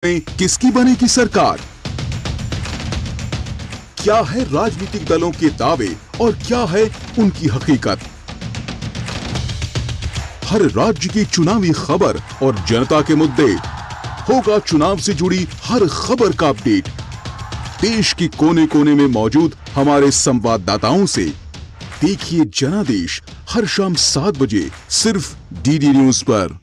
में किसकी बनेगी सरकार? क्या है राजनीतिक दलों के दावे और क्या है उनकी हकीकत? हर राज्य की चुनावी खबर और जनता के मुद्दे, होगा चुनाव से जुड़ी हर खबर का अपडेट। देश के कोने कोने में मौजूद हमारे संवाददाताओं से देखिए जनादेश हर शाम 7 बजे सिर्फ डीडी न्यूज पर।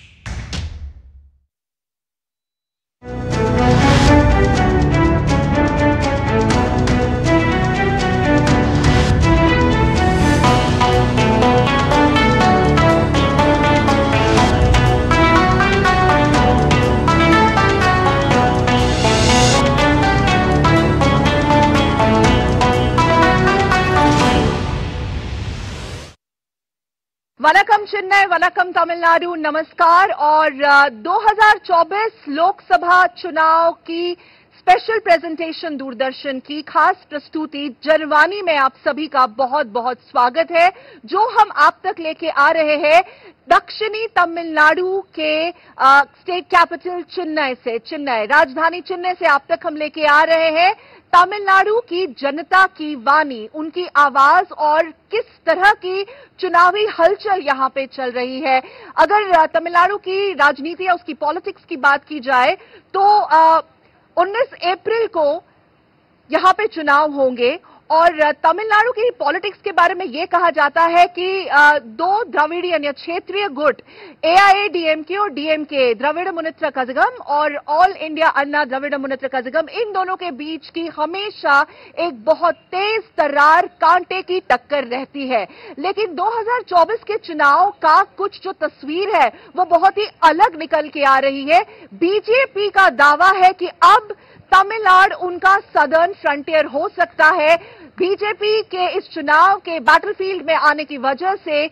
वनकम चेन्नई, वनकम तमिलनाडु, नमस्कार। और 2024 लोकसभा चुनाव की स्पेशल प्रेजेंटेशन दूरदर्शन की खास प्रस्तुति जनवाणी में आप सभी का बहुत बहुत स्वागत है। जो हम आप तक लेके आ रहे हैं दक्षिणी तमिलनाडु के स्टेट कैपिटल चेन्नई से, चेन्नई राजधानी चेन्नई से आप तक हम लेके आ रहे हैं तमिलनाडु की जनता की वाणी, उनकी आवाज और किस तरह की चुनावी हलचल यहां पे चल रही है। अगर तमिलनाडु की राजनीति या उसकी पॉलिटिक्स की बात की जाए तो 19 अप्रैल को यहां पे चुनाव होंगे और तमिलनाडु की पॉलिटिक्स के बारे में यह कहा जाता है कि दो द्रविडियन या क्षेत्रीय गुट एआईएडीएमके और डीएमके, द्रविड़ मुनेत्र कझगम और ऑल इंडिया अन्ना द्रविड़ मुनेत्र कझगम, इन दोनों के बीच की हमेशा एक बहुत तेज तर्रार कांटे की टक्कर रहती है। लेकिन 2024 के चुनाव का कुछ जो तस्वीर है वो बहुत ही अलग निकल के आ रही है। बीजेपी का दावा है कि अब तमिलनाडु उनका सदर्न फ्रंटियर हो सकता है। बीजेपी के इस चुनाव के बैटलफील्ड में आने की वजह से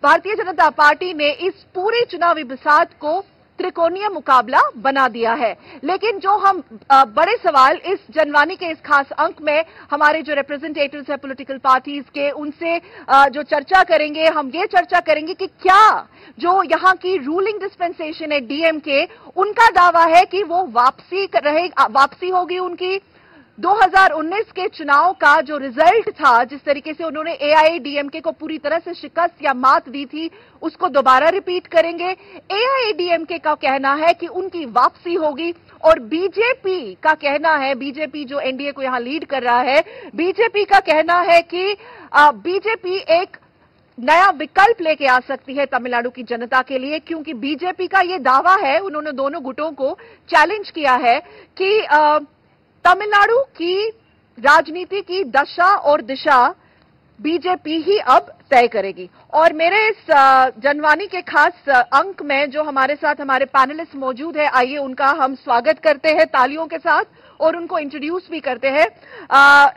भारतीय जनता पार्टी ने इस पूरे चुनावी बिसात को त्रिकोणीय मुकाबला बना दिया है। लेकिन जो हम बड़े सवाल इस जनवाणी के इस खास अंक में हमारे जो रिप्रेजेंटेटिव्स हैं पॉलिटिकल पार्टीज के, उनसे जो चर्चा करेंगे, हम ये चर्चा करेंगे कि क्या जो यहां की रूलिंग डिस्पेंसेशन है डीएमके, उनका दावा है कि वो वापसी होगी उनकी। 2019 के चुनाव का जो रिजल्ट था, जिस तरीके से उन्होंने एआईएडीएमके को पूरी तरह से शिकस्त या मात दी थी, उसको दोबारा रिपीट करेंगे। एआईएडीएमके का कहना है कि उनकी वापसी होगी और बीजेपी का कहना है, बीजेपी जो एनडीए को यहां लीड कर रहा है, बीजेपी का कहना है कि बीजेपी एक नया विकल्प लेके आ सकती है तमिलनाडु की जनता के लिए, क्योंकि बीजेपी का यह दावा है, उन्होंने दोनों गुटों को चैलेंज किया है कि तमिलनाडु की राजनीति की दशा और दिशा बीजेपी ही अब तय करेगी। और मेरे इस जनवाणी के खास अंक में जो हमारे साथ हमारे पैनलिस्ट मौजूद है, आइए उनका हम स्वागत करते हैं तालियों के साथ और उनको इंट्रोड्यूस भी करते हैं।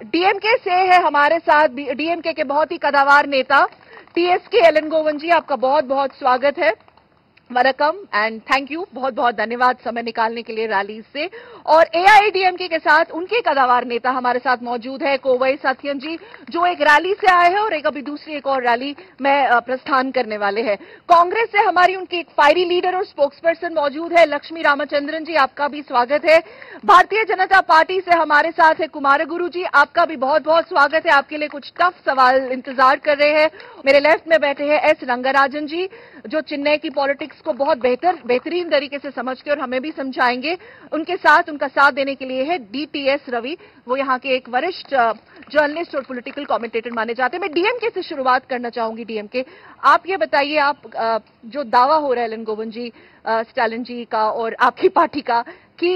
डीएमके से है हमारे साथ डीएमके के बहुत ही कदावर नेता टीएसके एलनगोवन जी, आपका बहुत बहुत स्वागत है। वनकम एंड थैंक यू, बहुत बहुत धन्यवाद समय निकालने के लिए रैली से। और एआईएडीएमके के साथ उनके कदावर नेता हमारे साथ मौजूद है कोवई सत्यन जी, जो एक रैली से आए हैं और अभी दूसरी एक और रैली में प्रस्थान करने वाले हैं। कांग्रेस से हमारी उनकी एक फायरी लीडर और स्पोक्सपर्सन मौजूद है लक्ष्मी रामचंद्रन जी, आपका भी स्वागत है। भारतीय जनता पार्टी से हमारे साथ है कुमारगुरु जी, आपका भी बहुत बहुत स्वागत है। आपके लिए कुछ टफ सवाल इंतजार कर रहे हैं। मेरे लेफ्ट में बैठे हैं एस रंगराजन जी, जो चेन्नई की पॉलिटिक्स को बहुत बेहतरीन तरीके से समझते और हमें भी समझाएंगे। उनके साथ उनका साथ देने के लिए है डीटीएस रवि, वो यहाँ के एक वरिष्ठ जर्नलिस्ट और पॉलिटिकल कमेंटेटर माने जाते हैं। मैं डीएमके से शुरुआत करना चाहूंगी। डीएमके, आप ये बताइए, आप जो दावा हो रहा है एलनगोवन जी, स्टालिन जी का और आपकी पार्टी का कि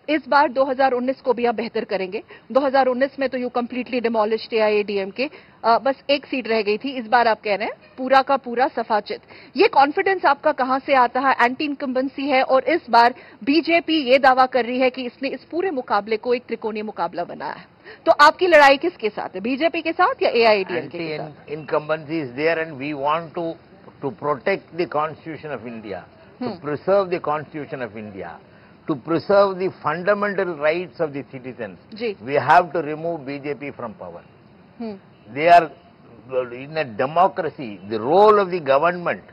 इस बार 2019 को भी आप बेहतर करेंगे। 2019 में तो यू कंप्लीटली डिमोलिश्ड एआईएडीएमके, बस एक सीट रह गई थी। इस बार आप कह रहे हैं पूरा का पूरा सफाचित। ये कॉन्फिडेंस आपका कहां से आता है? एंटी इनकम्बेंसी है और इस बार बीजेपी ये दावा कर रही है कि इसने इस पूरे मुकाबले को एक त्रिकोणीय मुकाबला बनाया है। तो आपकी लड़ाई किसके साथ है, बीजेपी के साथ या एआईएडीएमके के साथ? Incumbency is there and we want to protect the Constitution of India, to preserve the Constitution of India, to preserve the fundamental rights of the citizens. We have to remove BJP from power. They are in a democracy. The role of the government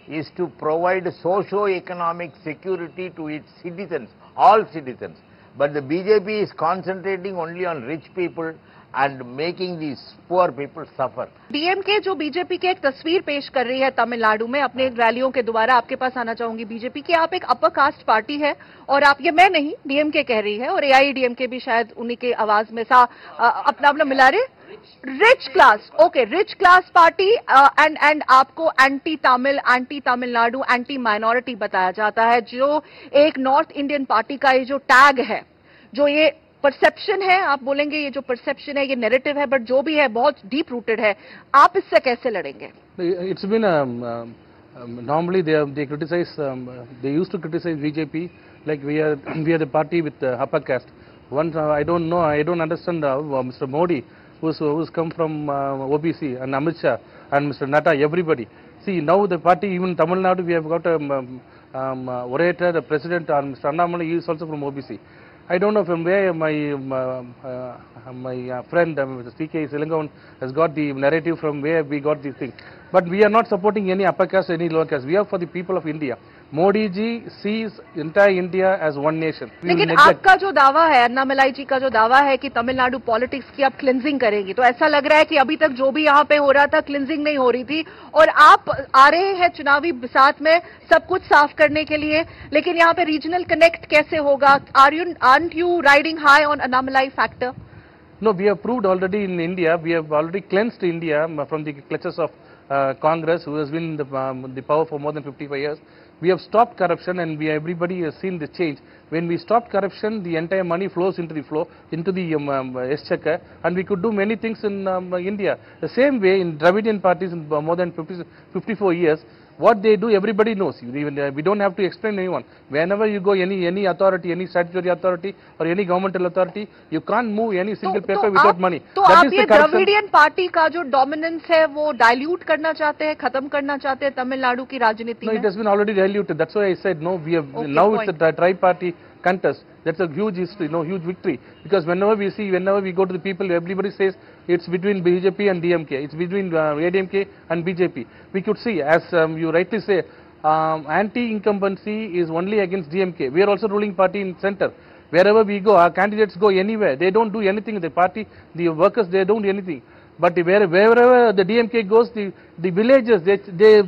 is to provide socio-economic security to its citizens, all citizens. But the BJP is concentrating only on rich people and making these poor people suffer. DMK जो BJP की एक तस्वीर पेश कर रही है तमिलनाडु में अपने रैलियों के द्वारा, आपके पास आना चाहूंगी बीजेपी की, आप एक अपर कास्ट पार्टी है और आप, ये मैं नहीं डीएमके कह रही है और एआईडीएमके भी शायद उन्हीं के आवाज में सा अपना अपना मिला रहे, rich class, okay, rich class party and आपको anti Tamil, anti Tamil Nadu, anti minority बताया जाता है, जो एक नॉर्थ इंडियन पार्टी का ये जो टैग है, जो ये परसेप्शन है, आप बोलेंगे ये जो परसेप्शन है, ये नैरेटिव है, बट जो भी है बहुत डीप रूटेड है, आप इससे कैसे लड़ेंगे? It's been normally they criticize, they used to criticize BJP like we are the party with upper caste. Once I don't know, I don't understand Mr. Modi, who's come from OBC, and Amit Shah and Mr. Nata, everybody. See, now the party, even Tamil Nadu, we have got a orator, the president, and Mr. Annamalai, he is also from OBC. I don't know from where my friend C.K. Silangavan has got the narrative, from where we got these things. But we are not supporting any upper caste, any lower caste. We are for the people of India. Modi ji sees entire India as one nation. लेकिन आपका जो दावा है, अन्नामलाई जी का जो दावा है कि तमिलनाडु पॉलिटिक्स की आप क्लिंजिंग करेंगी, तो ऐसा लग रहा है कि अभी तक जो भी यहाँ पे हो रहा था क्लिंजिंग नहीं हो रही थी और आप आ रहे हैं चुनावी बिसात में सब कुछ साफ करने के लिए, लेकिन यहाँ पे रीजनल कनेक्ट कैसे होगा? Aren't you riding high on Annamalai factor? No, we have proved already in India, we have already cleansed India from the clutches of Congress, who has been in the power for more than 55 years. We have stopped corruption, and everybody has seen the change. When we stopped corruption, the entire money flows into the exchequer, and we could do many things in India. The same way in Dravidian parties in more than 54 years, what they do, everybody knows. We don't have to explain to anyone. Whenever you go, any authority, any statutory authority or any governmental authority, you can't move any single paper without money. तो आप ये Dravidian party का जो dominance है वो dilute करना चाहते हैं, खत्म करना चाहते हैं तमिलनाडु की राजनीति में? No, it has been already diluted. That's why I said no. We have now it's a tri-party contest. That's a huge history, huge victory. Because whenever we go to the people, everybody says it's between BJP and DMK. It's between ADMK and BJP. We could see, as you rightly say, anti-incumbency is only against DMK. We are also ruling party in center. Wherever we go, our candidates go anywhere. They don't do anything. The party, the workers, they don't do anything. But wherever the DMK goes, the villagers, they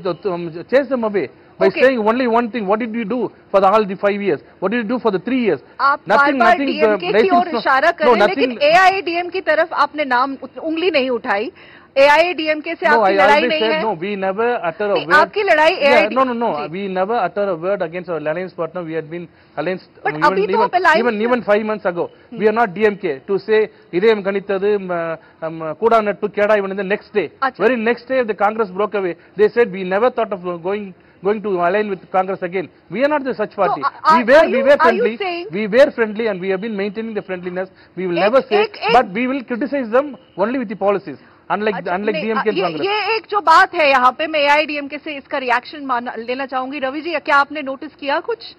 chase them away. By saying only one thing, what did you do for all the 5 years? What did you do for the 3 years? आप बार-बार DMK की ओर इशारा कर रहे हैं, लेकिन AIADMK की तरफ आपने नाम उंगली नहीं उठाई। एआईएडीएमके से आपकी लड़ाई नहीं है? No, we never utter a word. आपकी लड़ाई AIADMK? No. We never utter a word against our alliance partner. We had been alliance even 5 months ago. We are not DMK to say idem ganitadu kuda nattu keda even in the next day. Very next day the Congress broke away. They said we never thought of going to align with Congress again. We are not the such party. So, we were friendly. We were friendly, and we have been maintaining the friendliness. We will never say, but we will criticize them only with the policies. Unlike DMK and Congress. ये एक जो बात है यहाँ पे, मैं AIADMK से इसका रिएक्शन लेना चाहूंगी। रवि जी, क्या आपने नोटिस किया कुछ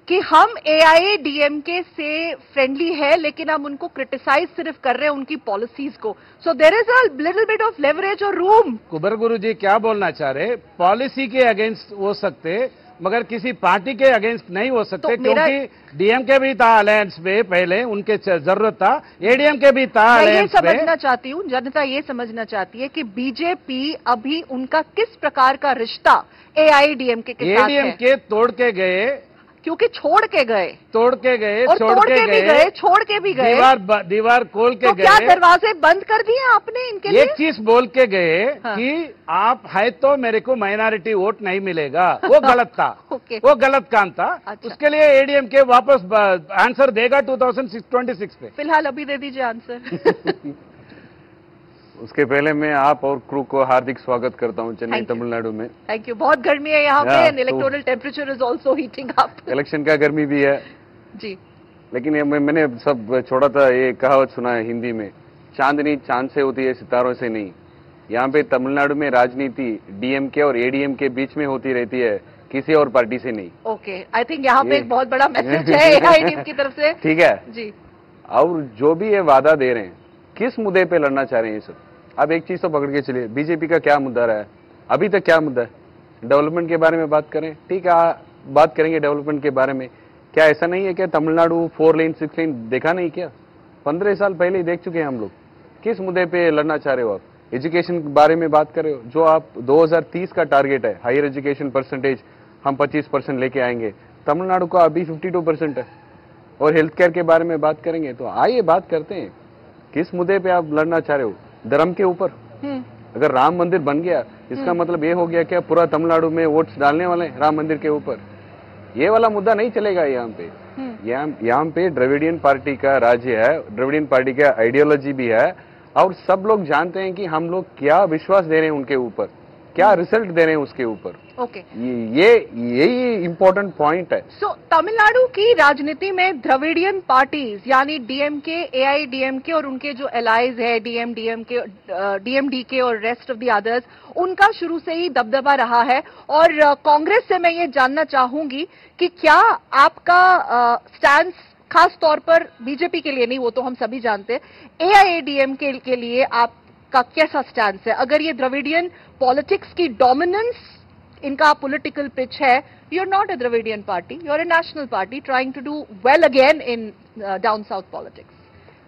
कि हम एआईडीएमके से फ्रेंडली है, लेकिन हम उनको क्रिटिसाइज सिर्फ कर रहे हैं उनकी पॉलिसीज को? So there is a little bit of leverage और रूम। कुबर गुरु जी क्या बोलना चाह रहे? पॉलिसी के अगेंस्ट हो सकते, मगर किसी पार्टी के अगेंस्ट नहीं हो सकते, क्योंकि डीएमके भी था अलायंस में पहले, उनके जरूरत था, एडीएमके भी था अलायंस में। मैं ये समझना चाहती हूँ, जनता ये समझना चाहती है कि बीजेपी अभी उनका किस प्रकार का रिश्ता एआईडीएमके के साथ है? एडीएमके तोड़ के गए, क्योंकि छोड़ के गए, छोड़ के गए, छोड़ के भी गए, दीवार खोल के गए। क्या दरवाजे बंद कर दिए आपने इनके लिए? एक चीज बोल के गए कि आप है तो मेरे को माइनॉरिटी वोट नहीं मिलेगा, वो गलत था। वो गलत काम था। अच्छा। उसके लिए एडीएमके वापस आंसर देगा 2026 पे। फिलहाल अभी दे दीजिए आंसर। उसके पहले मैं आप और क्रू को हार्दिक स्वागत करता हूं चेन्नई तमिलनाडु में। Thank you. बहुत गर्मी है यहाँ पे, electoral temperature is also heating up. Election का गर्मी भी है जी, लेकिन मैंने सब छोड़ा था, ये कहावत सुना है हिंदी में, चांदनी चांद से होती है सितारों से नहीं। यहाँ पे तमिलनाडु में राजनीति डीएमके और एडीएम के बीच में होती रहती है, किसी और पार्टी से नहीं। ओके, आई थिंक यहाँ पे एक बहुत बड़ा मैसेज है एआईडीएम की तरफ से। ठीक है जी। और जो भी ये वादा दे रहे हैं, किस मुद्दे पे लड़ना चाह रहे हैं ये सब? अब एक चीज तो पकड़ के चलिए, बीजेपी का क्या मुद्दा रहा है अभी तक? क्या मुद्दा है? डेवलपमेंट के बारे में बात करें, ठीक है, बात करेंगे डेवलपमेंट के बारे में। क्या ऐसा नहीं है क्या तमिलनाडु 4 लेन 6 लेन देखा नहीं क्या? 15 साल पहले ही देख चुके हैं हम लोग। किस मुद्दे पे लड़ना चाह रहे हो आप? एजुकेशन के बारे में बात कर रहे हो, जो आप 2030 का टारगेट है हायर एजुकेशन परसेंटेज हम 25% लेके आएंगे, तमिलनाडु का अभी 52% है। और हेल्थ केयर के बारे में बात करेंगे तो आइए बात करते हैं, किस मुद्दे पे आप लड़ना चाह रहे हो? धर्म के ऊपर? अगर राम मंदिर बन गया इसका मतलब ये हो गया क्या पूरा तमिलनाडु में वोट्स डालने वाले हैं राम मंदिर के ऊपर? ये वाला मुद्दा नहीं चलेगा यहाँ पे। यहाँ पे द्रविडियन पार्टी का राज्य है, द्रविडियन पार्टी का आइडियोलॉजी भी है, और सब लोग जानते हैं कि हम लोग क्या विश्वास दे रहे हैं उनके ऊपर, क्या रिजल्ट दे रहे हैं उसके ऊपर। ओके, यही इंपॉर्टेंट पॉइंट है। सो तमिलनाडु की राजनीति में द्रविडियन पार्टीज यानी डीएमके, एआईडीएमके और उनके जो एलाइज है डीएमडीके और रेस्ट ऑफ द अदर्स, उनका शुरू से ही दबदबा रहा है। और कांग्रेस से मैं ये जानना चाहूंगी कि क्या आपका स्टैंड खास तौर पर बीजेपी के लिए नहीं, वो तो हम सभी जानते हैं, एआईएडीएमके के लिए आपका कैसा स्टैंड है? अगर ये द्रविडियन पॉलिटिक्स की डोमिनेंस इनका पॉलिटिकल पिच है, you are not a Dravidian party, you are a national party trying to do well again in down south politics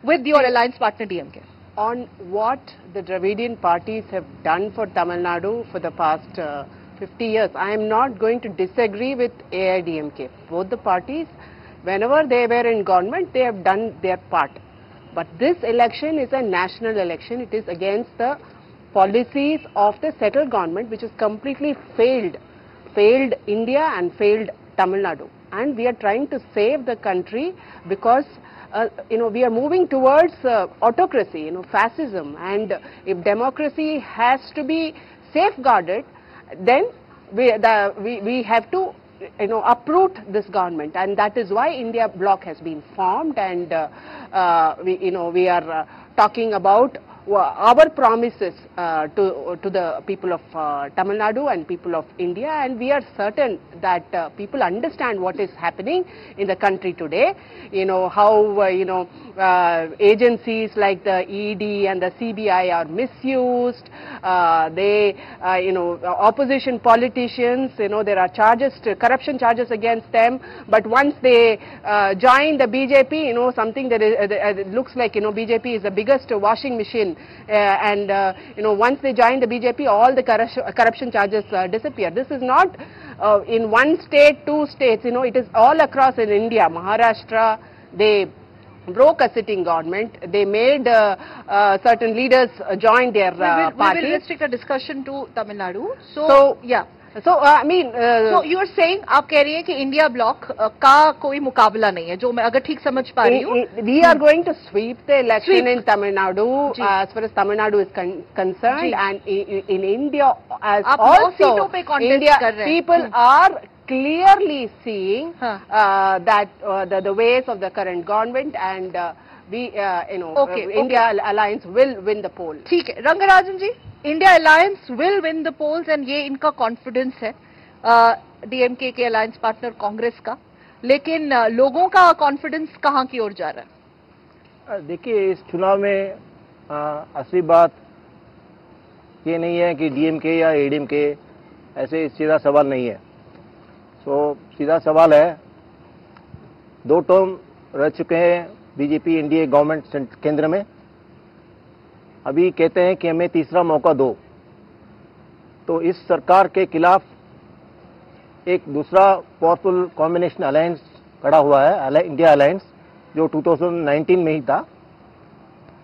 with your alliance partner DMK. On what the Dravidian parties have done for Tamil Nadu for the past 50 years, I am not going to disagree with AIDMK. Both the parties, whenever they were in government, they have done their part. But this election is a national election. It is against the policies of the settled government, which has completely failed India and failed Tamil Nadu. And we are trying to save the country because we are moving towards autocracy, fascism, and if democracy has to be safeguarded, then we have to uproot this government, and that is why India bloc has been formed, and we are talking about our promises to the people of Tamil Nadu and people of India, and we are certain that people understand what is happening in the country today. How agencies like the ED and the CBI are misused. Opposition politicians, there are corruption charges against them, but once they join the BJP, something that it looks like BJP is the biggest washing machine. And once they join the BJP, all the corruption charges disappear. This is not in one state, 2 states, it is all across in India. Maharashtra, they broke a sitting government. They made certain leaders join their party. We will restrict the discussion to Tamil Nadu. So yeah. So so you are saying, आप कह रही हैं कि India block का कोई मुकाबला नहीं है, जो मैं अगर ठीक समझ पा रही हूँ। We are going to sweep the election in Tamil Nadu as far as Tamil Nadu is concerned, and in India as also India people are clearly seeing that the ways of the current government, and India alliance will win the poll. ठीक है, Rangarajan ji, India alliance will win the polls, and ये इनका confidence है DMK के alliance partner Congress का, लेकिन लोगों का कॉन्फिडेंस कहां की ओर जा रहा है? देखिए, इस चुनाव में असली बात ये नहीं है कि डीएमके या एडीएमके, ऐसे सीधा सवाल नहीं है। तो सीधा सवाल है, 2 टर्म रह चुके हैं बीजेपी एनडीए गवर्नमेंट केंद्र में, अभी कहते हैं कि हमें तीसरा मौका दो। तो इस सरकार के खिलाफ एक दूसरा पावरफुल कॉम्बिनेशन अलायंस खड़ा हुआ है, इंडिया अलायंस, जो 2019 में ही था,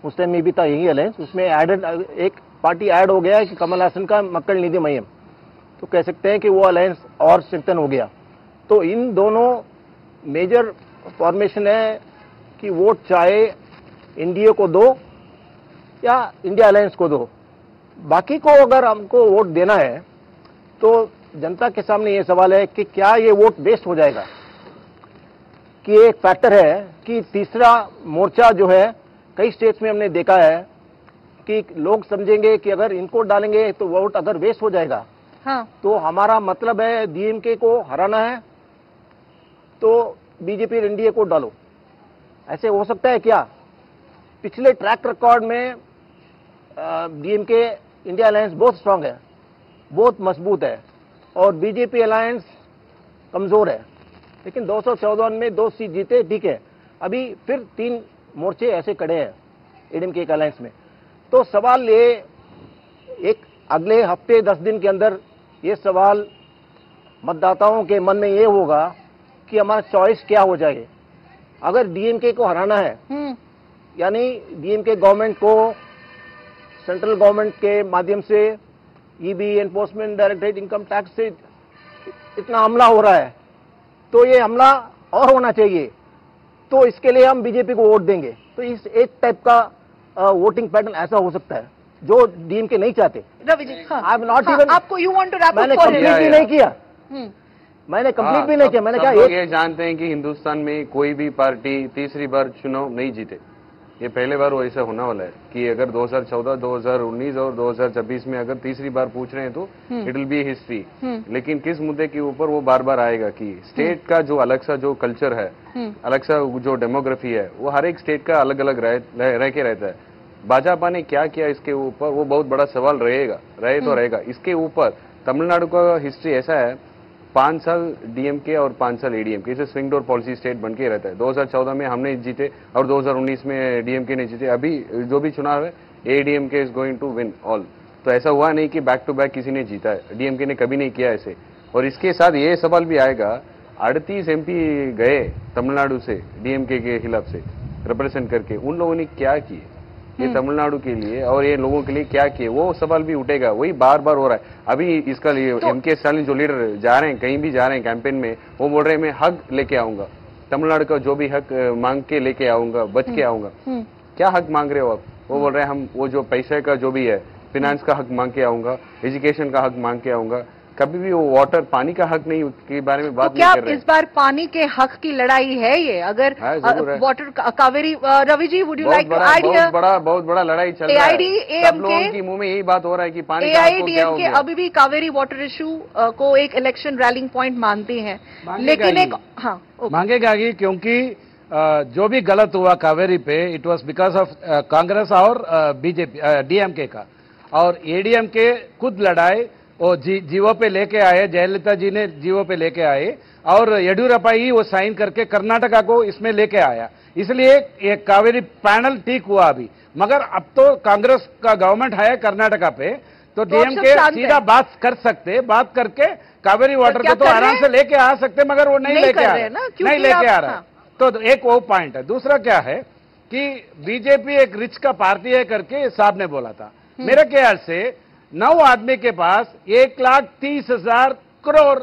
उस टाइम में भी था यही अलायंस। उसमें एक पार्टी ऐड हो गया है कि कमल हासन का मक्कल निधि मयम, तो कह सकते हैं कि वो अलायंस और स्ट्रेंथन हो गया। तो इन दोनों मेजर फॉर्मेशन है कि वोट चाहे एनडीए को दो या इंडिया अलायंस को दो। बाकी को अगर हमको वोट देना है तो जनता के सामने ये सवाल है कि क्या ये वोट वेस्ट हो जाएगा, कि एक फैक्टर है कि तीसरा मोर्चा जो है, कई स्टेट्स में हमने देखा है कि लोग समझेंगे कि अगर इनको डालेंगे तो वोट अगर वेस्ट हो जाएगा। हाँ। तो हमारा मतलब है डीएमके को हराना है तो बीजेपी और एनडीए को डालो। ऐसे हो सकता है क्या? पिछले ट्रैक रिकॉर्ड में डीएमके इंडिया अलायंस बहुत स्ट्रांग है, बहुत मजबूत है। और बीजेपी अलायंस कमजोर है, लेकिन 214 में 2 सीट जीते, ठीक है। अभी फिर 3 मोर्चे ऐसे खड़े हैं एडीएमके के अलायंस में। तो सवाल ये एक अगले हफ्ते 10 दिन के अंदर ये सवाल मतदाताओं के मन में ये होगा कि हमारा चॉइस क्या हो जाए। अगर डीएमके को हराना है, यानी डीएमके गवर्नमेंट को सेंट्रल गवर्नमेंट के माध्यम से EB, enforcement directorate, income tax से इतना हमला हो रहा है, तो ये हमला और होना चाहिए। तो इसके लिए हम बीजेपी को वोट देंगे। तो इस एक टाइप का वोटिंग पैटर्न ऐसा हो सकता है जो डीएमके नहीं चाहते। Ravi ji, I am not even, आपको you want to wrap up, मैंने कंप्लीट भी नहीं किया, मैंने कंप्लीट भी नहीं किया। मैंने कहा ये जानते हैं कि हिंदुस्तान में कोई भी पार्टी तीसरी बार चुनाव नहीं जीते। ये पहले बार वो ऐसा होने वाला है कि अगर 2014, 2019 और 2026 में अगर तीसरी बार पूछ रहे हैं तो इट विल बी हिस्ट्री। लेकिन किस मुद्दे के ऊपर वो बार बार आएगा कि स्टेट का जो अलग सा जो कल्चर है, अलग सा जो डेमोग्राफी है, वो हर एक स्टेट का अलग अलग रह के रहता है। भाजपा ने क्या किया इसके ऊपर वो बहुत बड़ा सवाल रहेगा। इसके ऊपर तमिलनाडु का हिस्ट्री ऐसा है, 5 साल डीएमके और 5 साल एडीएमके, इसे स्विंग डोर पॉलिसी स्टेट बन के रहता है। 2014 में हमने जीते और 2019 में डीएमके ने जीते। अभी जो भी चुनाव है ADMK is going to win all. तो ऐसा हुआ नहीं कि बैक टू बैक किसी ने जीता है, डीएमके ने कभी नहीं किया ऐसे। और इसके साथ ये सवाल भी आएगा, 38 एमपी गए तमिलनाडु से डीएमके के खिलाफ से रिप्रेजेंट करके, उन लोगों ने क्या किए ये तमिलनाडु के लिए और ये लोगों के लिए क्या किए, वो सवाल भी उठेगा। वही बार बार हो रहा है। अभी इसका एमके स्टालिन जो लीडर जा रहे हैं, कहीं भी जा रहे हैं कैंपेन में, वो बोल रहे हैं मैं हक लेके आऊंगा, तमिलनाडु का जो भी हक मांग के लेके आऊंगा, बच के आऊंगा। क्या हक मांग रहे हो आप? वो बोल रहे हैं हम वो जो पैसे का जो भी है, फाइनेंस का हक मांग के आऊंगा, एजुकेशन का हक मांग के आऊंगा। कभी भी वो वाटर, पानी का हक नहीं के बारे में बात नहीं कर रहे। क्या इस बार पानी के हक की लड़ाई है ये? अगर water Kaveri, Ravi ji would you like to idea? बहुत बड़ा लड़ाई चल रहा है। सब लोगों की मुंह में यही बात हो रहा है कि पानी का हक को क्या हो गया। अभी भी कावेरी वाटर इशू को एक इलेक्शन रैलिंग पॉइंट मानते हैं, लेकिन एक मांगेगा ही, क्योंकि जो भी गलत हुआ कावेरी पे, it was because of Congress और बीजेपी, डीएमके का। और एडीएमके खुद लड़ाई वो जीवो पे लेके आए, जयललिता जी ने जीवो पे लेके आए और येडियुरप्पा ही वो साइन करके कर्नाटका को इसमें लेके आया। इसलिए ये कावेरी पैनल ठीक हुआ अभी। मगर अब तो कांग्रेस का गवर्नमेंट है कर्नाटका पे, तो डीएमके सीधा बात कर सकते, बात करके कावेरी वाटर को तो आराम से लेके आ सकते, मगर वो नहीं लेके आ रहा। तो एक वो पॉइंट है। दूसरा क्या है कि बीजेपी एक रिच का पार्टी है करके साहब ने बोला था। मेरे ख्याल से 9 आदमी के पास 1,30,000 करोड़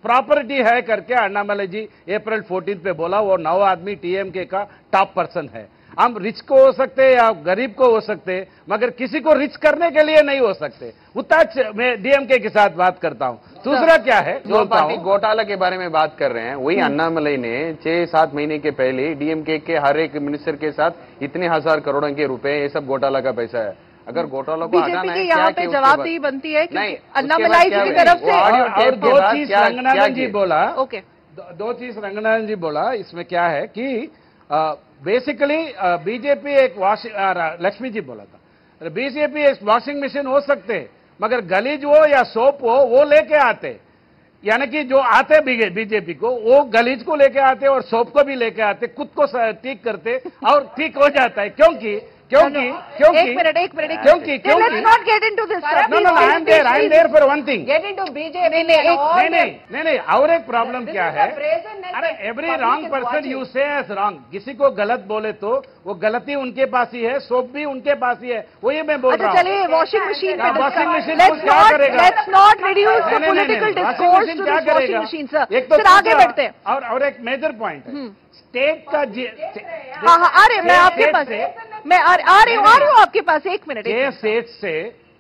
प्रॉपर्टी है करके अण्णामलई जी अप्रैल 14 पे बोला। वो 9 आदमी टीएमके का टॉप पर्सन है। हम रिच को हो सकते या गरीब को हो सकते, मगर किसी को रिच करने के लिए नहीं हो सकते। उतना मैं डीएमके के साथ बात करता हूं। दूसरा क्या है, जो पार्टी घोटाला के बारे में बात कर रहे हैं, वही अण्णामलई ने 6-7 महीने के पहले डीएमके के हर एक मिनिस्टर के साथ इतने हजार करोड़ के रुपए, ये सब घोटाला का पैसा है। अगर घोटालों को हटाना है, यहाँ पे जवाबदेही बनती है कि अण्णामलई की तरफ से। और 2 चीज रंगनाथन जी बोला, ओके, 2 चीज रंगनाथन जी बोला। इसमें क्या है कि बेसिकली बीजेपी एक लक्ष्मी जी बोला था, बीजेपी एक वॉशिंग मशीन हो सकते, मगर गलीज हो या सोप हो वो लेके आते। यानी कि जो आते बीजेपी को, वो गलीज को लेके आते और सोप को भी लेके आते, खुद को ठीक करते और ठीक हो जाता है। क्योंकि एक minute let's not get into this. No, I am there for one thing. Get into BJP. नहीं, और एक प्रॉब्लम क्या है, अरे एवरी रॉन्ग पर्सन यू से एज रॉन्ग। किसी को गलत बोले तो वो गलती उनके पास ही है, सोप भी उनके पास ही है, वो ये मैं बोल रहा हूँ। चलिए वॉशिंग मशीन क्या करेगा? Let's not reduce the political discourse to this washing machine, sir. एक तो आगे बढ़ते हैं। और एक मेजर पॉइंट है स्टेट का। हाँ, अरे मैं आपके पास, मैं आ रही हूँ आपके पास, एक मिनट। स्टेट से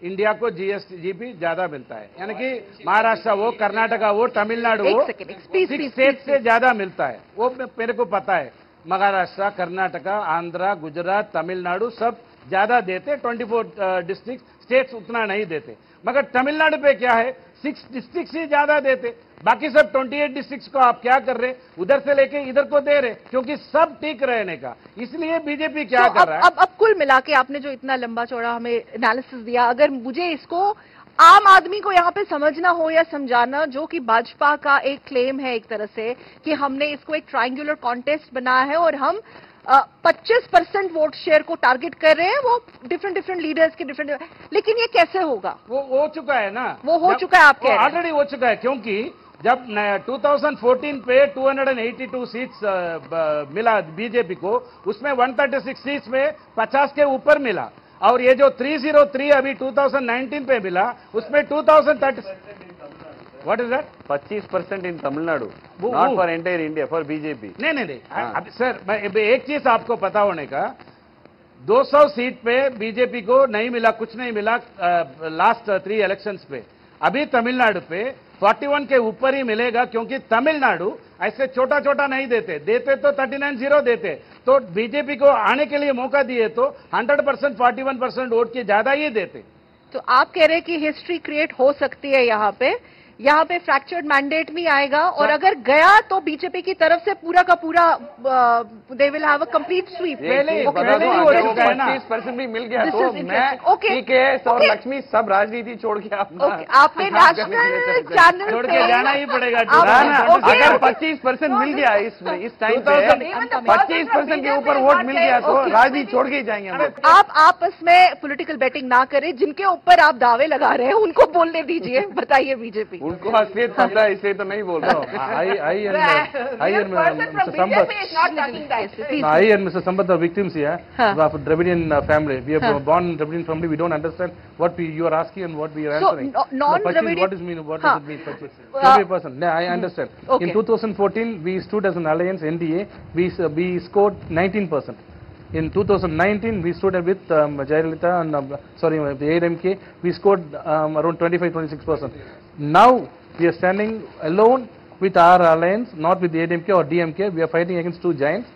इंडिया को जीएसटी ज्यादा मिलता है, यानी कि महाराष्ट्र हो, कर्नाटका हो, तमिलनाडु हो, 6 स्टेट से ज्यादा मिलता है। वो मेरे को पता है। महाराष्ट्र, कर्नाटका, आंध्रा, गुजरात, तमिलनाडु सब ज्यादा देते, 24 डिस्ट्रिक्ट, स्टेट्स उतना नहीं देते। मगर तमिलनाडु पे क्या है, 6 डिस्ट्रिक्ट ही ज्यादा देते, बाकी सब 28 डिस्ट्रिक्ट को आप क्या कर रहे, उधर से लेके इधर को दे रहे, क्योंकि सब ठीक रहने का। इसलिए बीजेपी क्या कर रहा है। अब कुल मिला के आपने जो इतना लंबा चौड़ा हमें एनालिसिस दिया, अगर मुझे इसको आम आदमी को यहाँ पे समझना हो या समझाना, जो कि भाजपा का एक क्लेम है एक तरह से कि हमने इसको एक ट्रायंगुलर कॉन्टेस्ट बनाया है और हम 25% वोट शेयर को टारगेट कर रहे हैं, वो डिफरेंट लीडर्स के डिफरेंट, लेकिन ये कैसे होगा? वो हो चुका है ना, वो हो चुका है, आप कह रहे हैं ऑलरेडी हो चुका है, क्योंकि जब 2014 पे 282 सीट्स मिला बीजेपी को, उसमें 136 सीट्स में 50 के ऊपर मिला, और ये जो 303 अभी 2019 पे मिला, उसमें 2030 what is that 25% in Tamil Nadu, not for entire India, for BJP. नहीं अब सर मैं एक चीज आपको पता होने का, 200 सीट पे बीजेपी को नहीं मिला, कुछ नहीं मिला लास्ट 3 इलेक्शंस पे। अभी तमिलनाडु पे 41 के ऊपर ही मिलेगा, क्योंकि तमिलनाडु ऐसे छोटा छोटा नहीं देते तो 39-0 देते, तो बीजेपी को आने के लिए मौका दिए तो 100% 41% वोट की ज्यादा ही देते। तो आप कह रहे हैं कि हिस्ट्री क्रिएट हो सकती है यहाँ पे फ्रैक्चर्ड मैंडेट भी आएगा, और अगर गया तो बीजेपी की तरफ से पूरा का पूरा they will have a complete sweep. पहले 25% भी मिल गया तो मैं ठीक है, और लक्ष्मी सब राजनीति छोड़ के आपने नेशनल चैनल छोड़ के जाना ही पड़ेगा। अगर 25% मिल गया इस टाइम पे, 25% के ऊपर वोट मिल गया तो राजनीति छोड़ के ही जाएंगे हम। आप आपस में पॉलिटिकल बेटिंग ना करें, जिनके ऊपर आप दावे लगा रहे हैं उनको बोलने दीजिए। बताइए बीजेपी, उनको असलियत पता है, इसलिए तो नहीं बोल रहा हूँ। I and Mr. Sampath are victims here of Dravidian family. We are born in Dravidian family. We don't understand what you are asking and what we are answering. So, non-Dravidian... What does it mean? 20%. No, I understand. In 2014, we stood as an alliance, NDA. We scored 19%. In 2019, we stood with Jayalalitha and the ADMK. We scored around 25-26%. Now we are standing alone with our alliance, not with the ADMK or DMK. We are fighting against two giants.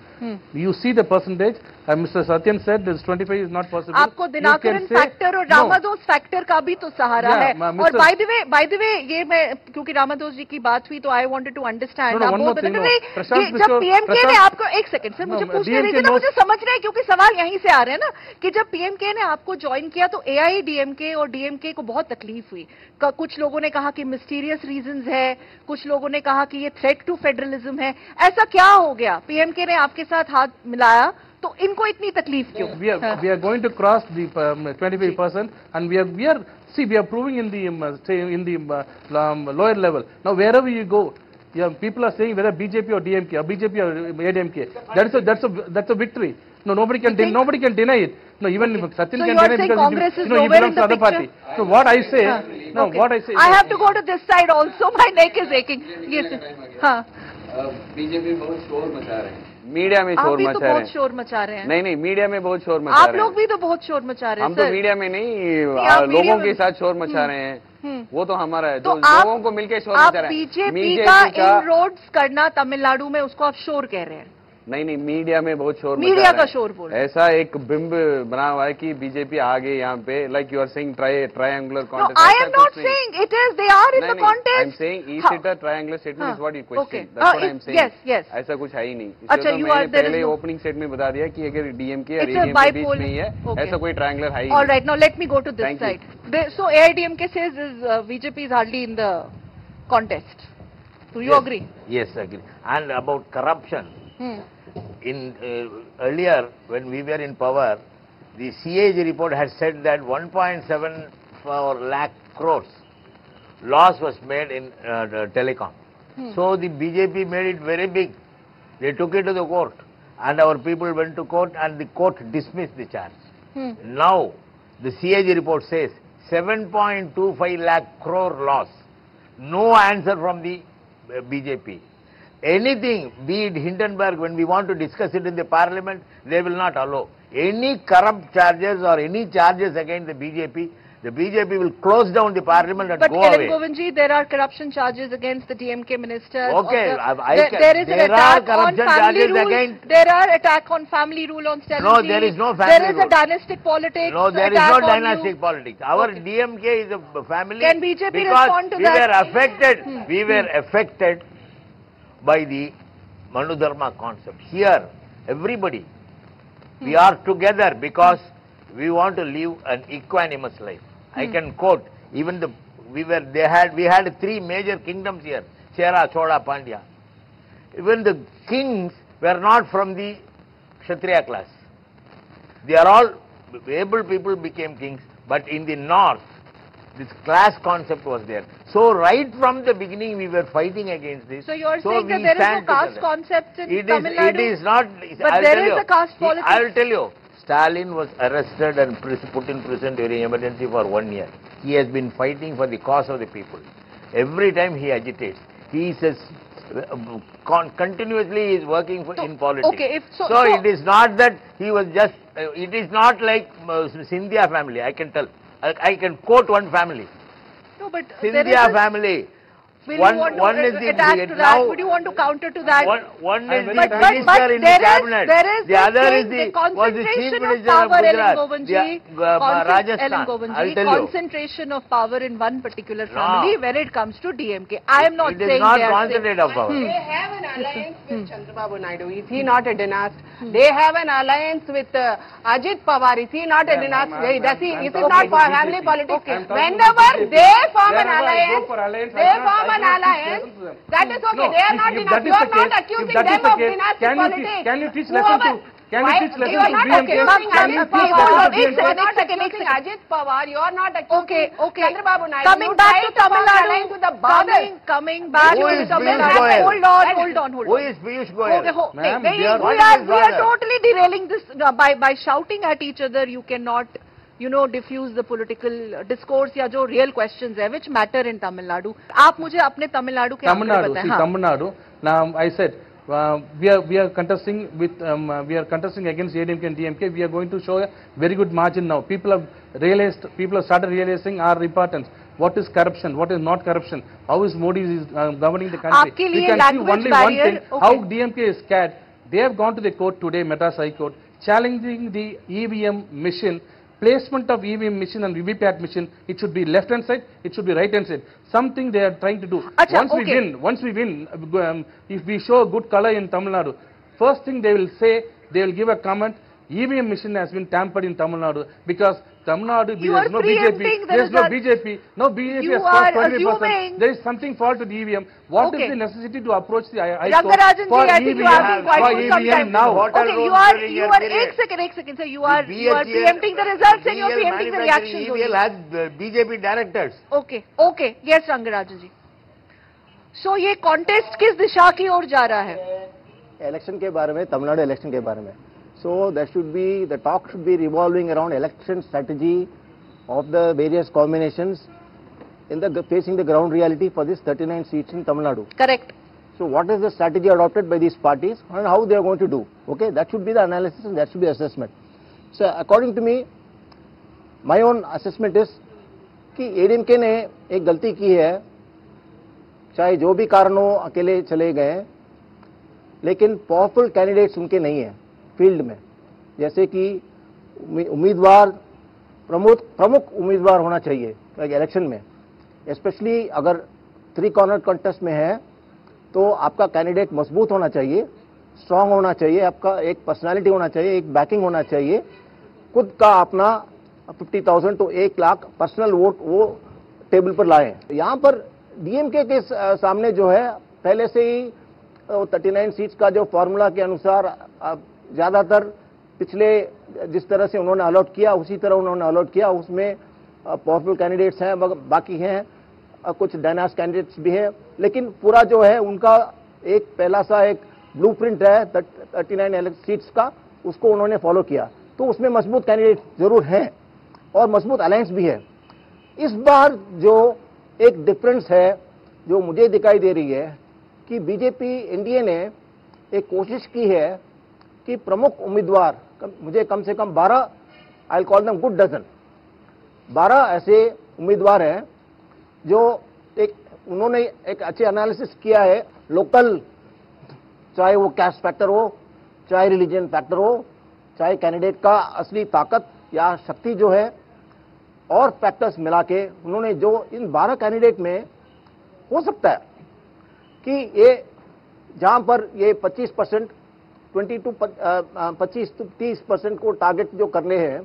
You see the percentage. Mr. Satyan said this 25 is not possible. आपको Dinakaran factor और रामादोस factor का भी तो सहारा है। और by the way ये मैं, क्योंकि रामादोस जी की बात हुई तो आई वांटेड टू अंडरस्टैंड, आप वो बता रहे जब पीएमके ने आपको, एक सेकंड सर मुझे पूछने दीजिए ना, मुझे समझ रहे हैं क्योंकि सवाल यहीं से आ रहे हैं ना, कि जब पीएमके ने आपको ज्वाइन किया तो एआईडीएमके और डीएमके को बहुत तकलीफ हुई। कुछ लोगों ने कहा कि मिस्टीरियस रीजंस है, कुछ लोगों ने कहा कि ये थ्रेट टू फेडरलिज्म है। ऐसा क्या हो गया? पीएमके ने आपके साथ हाथ मिलाया तो इनको इतनी तकलीफ क्यों? We are going to cross the 25%, and we are proving in the lower level. Now wherever you go, people are saying whether BJP or DMK or BJP or ADMK. That's a victory. No, nobody can deny it. No, even if Satyan can deny it because he belongs to other party. So what I say, I have to go to this side also. My neck is aching. Yes. हाँ. BJP बहुत शोर मचा रहे हैं, media में शोर मचा रहे हैं। शोर मचा रहे हैं। नहीं, मीडिया में बहुत शोर मचा रहे हैं। आप लोग भी तो बहुत शोर मचा रहे हैं। हम तो मीडिया में नहीं, लोगों के साथ शोर मचा रहे हैं। वो तो हमारा है, जो लोगों को मिलकर शोर मचा रहे हैं। बीजेपी का इनरोड्स करना तमिलनाडु में, उसको आप शोर कह रहे हैं? नहीं, मीडिया में बहुत शोर, मीडिया का शोर बोल, ऐसा एक बिंब बना हुआ है कि बीजेपी आ गई यहाँ पे, like you are saying triangular contest. I am not saying it is, they are in the contest. I am saying is it a triangular statement, is what you question, that's what I am saying. ऐसा कुछ है ही नहीं। अच्छा, you are पहले opening statement में बता दिया कि अगर डीएमके और एडीएमके के बीच में ही है, ऐसा कोई ट्रायंगुलर है ही नहीं। Alright, now let me go to this side. So AIADMK says BJP is hardly in the contest. Do you agree? Yes, agree. And about corruption, in earlier when we were in power, the CAG report had said that 1.74 lakh crores loss was made in telecom. So the BJP made it very big. They took it to the court, and our people went to court, and the court dismissed the charge. Now the CAG report says 7.25 lakh crore loss. No answer from the BJP. Anything, be it Hindenburg, when we want to discuss it in the parliament, they will not allow. Any corrupt charges or any charges against the BJP will close down the parliament and go away. But Govind ji, there are corruption charges against the DMK ministers. Okay, there are corruption charges against. There are attack on family rule on Sterling. No, there is no family rule. There is a dynastic politics. No, there is no dynastic politics. Our DMK is a family. Can BJP respond to that? We were affected by the Manu Dharma concept. Here, everybody, we are together because we want to live an equanimous life. I can quote, Even we had three major kingdoms here: Chera, Chola, Pandya. Even the kings were not from the Kshatriya class. They are all able people became kings, but in the north, this class concept was there. So right from the beginning, we were fighting against this. So you are saying that there is no caste concept in Tamil Nadu? It is not. But there is a caste politics. I will tell you. Stalin was arrested and put in prison during emergency for 1 year. He has been fighting for the cause of the people. Every time he agitates, he says continuously is working in politics. Okay, so it is not that he was just. It is not like Scindia family. I can tell. I can quote one family. No, but Scindia family. One is the now. Would you want to counter to that? One is the minister in the cabinet. The other is was the chief minister of Gujarat, Rajasthan. I'll tell you. Concentration of power in one particular family when it comes to DMK. I am not saying it is not concentrated of power. They have an alliance with Chandrababu Naidu. Is he not a dynast? They have an alliance with Ajit Pawar. Is he not a dynast? Is it not family politics? Whenever they form an alliance, that is okay. They are not enough. You are not accusing them of dynastic politics. Can you teach lesson to? Can you teach lesson to DMK? Can you teach lesson to Ajit Pawar? You are not accusing Chandrababu Naidu. Coming back to Tamil Nadu. Coming back to Tamil Nadu. Hold on. Who is Piyush Goyal? We are totally derailing this by shouting at each other. You cannot, diffuse the political discourse या जो real questions है which matter in Tamil Nadu. आप मुझे अपने तमिलनाडु के आंकड़े बताएं. Tamil Nadu. Now I said we are contesting against ADMK and DMK. We are going to show a very good margin now. People have started realizing our importance. What is corruption? What is not corruption? How is Modi is governing the country? We can see only one thing. How DMK is scared. They have gone to the court today, Madras High Court, challenging the EVM machine. Placement of EVM machine and VVPAT machine, it should be left hand side, it should be right hand side. Something they are trying to do. Once we win, if we show good color in Tamil Nadu, first thing they will say, they will give a comment, EVM machine has been tampered in Tamil Nadu because Tamil Nadu, there is no BJP. There is no BJP. No BJP has crossed 20%. There is something fault to the EVM. What is the necessity to approach the High Court for EVM now? Okay, you are एक second, sir. You are preempting the results and you are preempting the reactions. EVM has BJP directors. Okay. Yes, Rangarajan ji. So ये contest किस दिशा की ओर जा रहा है? Election के बारे में, तमिलनाडु election के बारे में. So the talk should be revolving around election strategy of the various combinations facing the ground reality for this 39 seats in Tamil Nadu. Correct. So what is the strategy adopted by these parties and how they are going to do? Okay, that should be the analysis and that should be assessment. So according to me, my own assessment is कि ADMK ने एक गलती की है, चाहे जो भी कारणों अकेले चले गए, लेकिन पावरफुल कैंडिडेट्स उनके नहीं है फील्ड में. जैसे कि उम्मीदवार प्रमुख उम्मीदवार होना चाहिए इलेक्शन में, स्पेशली अगर 3 कॉर्नर कंटेस्ट में है तो आपका कैंडिडेट मजबूत होना चाहिए, स्ट्रांग होना चाहिए, आपका एक पर्सनालिटी होना चाहिए, एक बैकिंग होना चाहिए, खुद का अपना 50,000 to 1 लाख पर्सनल वोट वो टेबल पर लाएं. यहाँ पर डीएमके के सामने जो है पहले से ही 39 सीट्स का जो फॉर्मूला के अनुसार ज्यादातर पिछले जिस तरह से उन्होंने अलॉट किया उसी तरह उन्होंने अलॉट किया. उसमें पावरफुल कैंडिडेट्स हैं, बाकी हैं कुछ डायनास्ट कैंडिडेट्स भी हैं, लेकिन पूरा जो है उनका एक पहला सा एक ब्लूप्रिंट है 39 सीट्स का, उसको उन्होंने फॉलो किया. तो उसमें मजबूत कैंडिडेट जरूर हैं और मजबूत अलायंस भी है. इस बार जो एक डिफरेंस है जो मुझे दिखाई दे रही है कि बीजेपी एनडीए ने एक कोशिश की है कि प्रमुख उम्मीदवार, मुझे कम से कम 12, I call them good dozen, 12 ऐसे उम्मीदवार हैं जो उन्होंने एक अच्छे एनालिसिस किया है. लोकल, चाहे वो कैस्ट फैक्टर हो, चाहे रिलीजन फैक्टर हो, चाहे कैंडिडेट का असली ताकत या शक्ति जो है, और फैक्टर्स मिला के उन्होंने जो इन 12 कैंडिडेट में हो सकता है कि ये जहां पर ये 25% 25 to 30% को टारगेट जो करने हैं,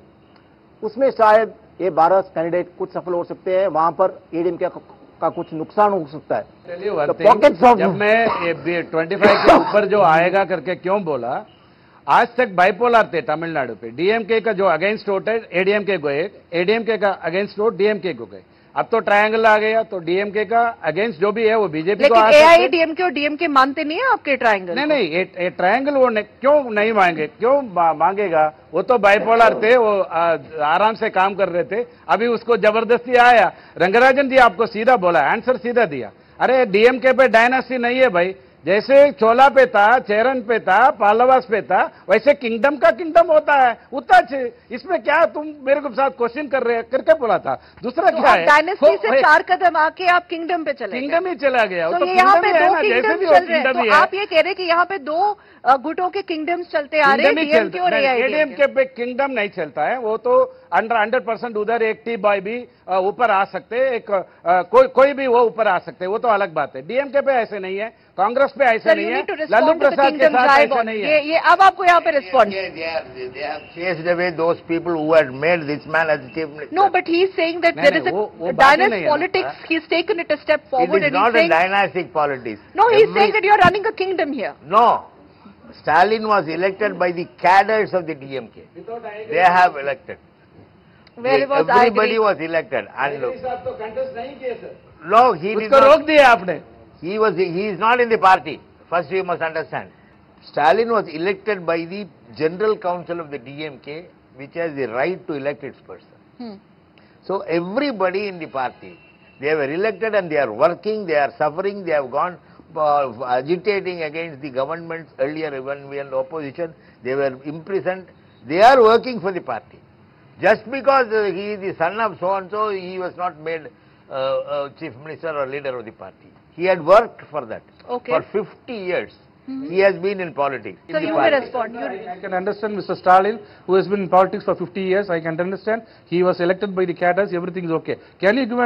उसमें शायद ये 12 कैंडिडेट कुछ सफल हो सकते हैं, वहां पर एडीएमके का कुछ नुकसान हो सकता है। जब मैं 25 के ऊपर जो आएगा करके क्यों बोला, आज तक बाइपोलर थे तमिलनाडु पे, डीएमके का जो अगेंस्ट वोट है एडीएमके को गए, एडीएमके का अगेंस्ट वोट डीएमके को गए। अब तो ट्रायंगल आ गया, तो डीएमके का अगेंस्ट जो भी है वो बीजेपी को आ सकते हैं। लेकिन एआईडीएमके और डीएमके मानते नहीं है आपके ट्रायंगल? नहीं, ये ट्रायंगल वो क्यों नहीं मांगे, क्यों मांगेगा? वो तो बाइपोलर थे, वो आराम से काम कर रहे थे। अभी उसको जबरदस्ती आया। रंगराजन जी आपको सीधा बोला, आंसर सीधा दिया। अरे डीएमके पे डायनास्टी नहीं है भाई, जैसे चोला पे था, चेरन पे था, पालवास पे था, वैसे किंगडम का किंगडम होता है उतना। इसमें क्या तुम मेरे को साथ क्वेश्चन कर रहे हैं करके बोला था? दूसरा क्या है, डायनेस्टी से 4 कदम आके आप किंगडम पे चले, किंगडम ही चला गया। तो यहाँ पे 2 किंगडम चल रहे हैं, तो आप ये कह रहे हैं कि यहाँ पे 2 गुटों के किंगडम्स चलते आ रहे हैं, डीएमके और एडीएमके पे किंगडम नहीं चलता है। वो तो 100% उधर एक टी बॉय भी ऊपर आ सकते हैं, कोई भी वो ऊपर आ सकते हैं, वो तो अलग बात है। डीएमके पे ऐसे नहीं है, कांग्रेस पे ऐसे नहीं है, लालू प्रसाद के साथ ऐसा नहीं है। ये अब आपको यहाँ पे response. They have chased away those people who had made this man as chief minister. No, but he is saying that there is a dynastic politics. He's taken it a step forward. It is not a dynastic politics. No, he's saying that you're running a kingdom here. No. Stalin was elected by the cadres of the DMK. They have elected. Everybody was elected. And no, he did not. He is not in the party. First you must understand. Stalin was elected by the General Council of the DMK, which has the right to elect its person. So everybody in the party, they were elected and they are working, they are suffering, they have gone agitating against the governments earlier when we were in the opposition, they were imprisoned. They are working for the party. Just because he is the son of so-and-so, he was not made chief minister or leader of the party. He had worked for that. For 50 years. He has been in politics. So you may respond. I can understand Mr. Stalin, who has been in politics for 50 years. I can understand. He was elected by the cadres. Everything is okay. Can you give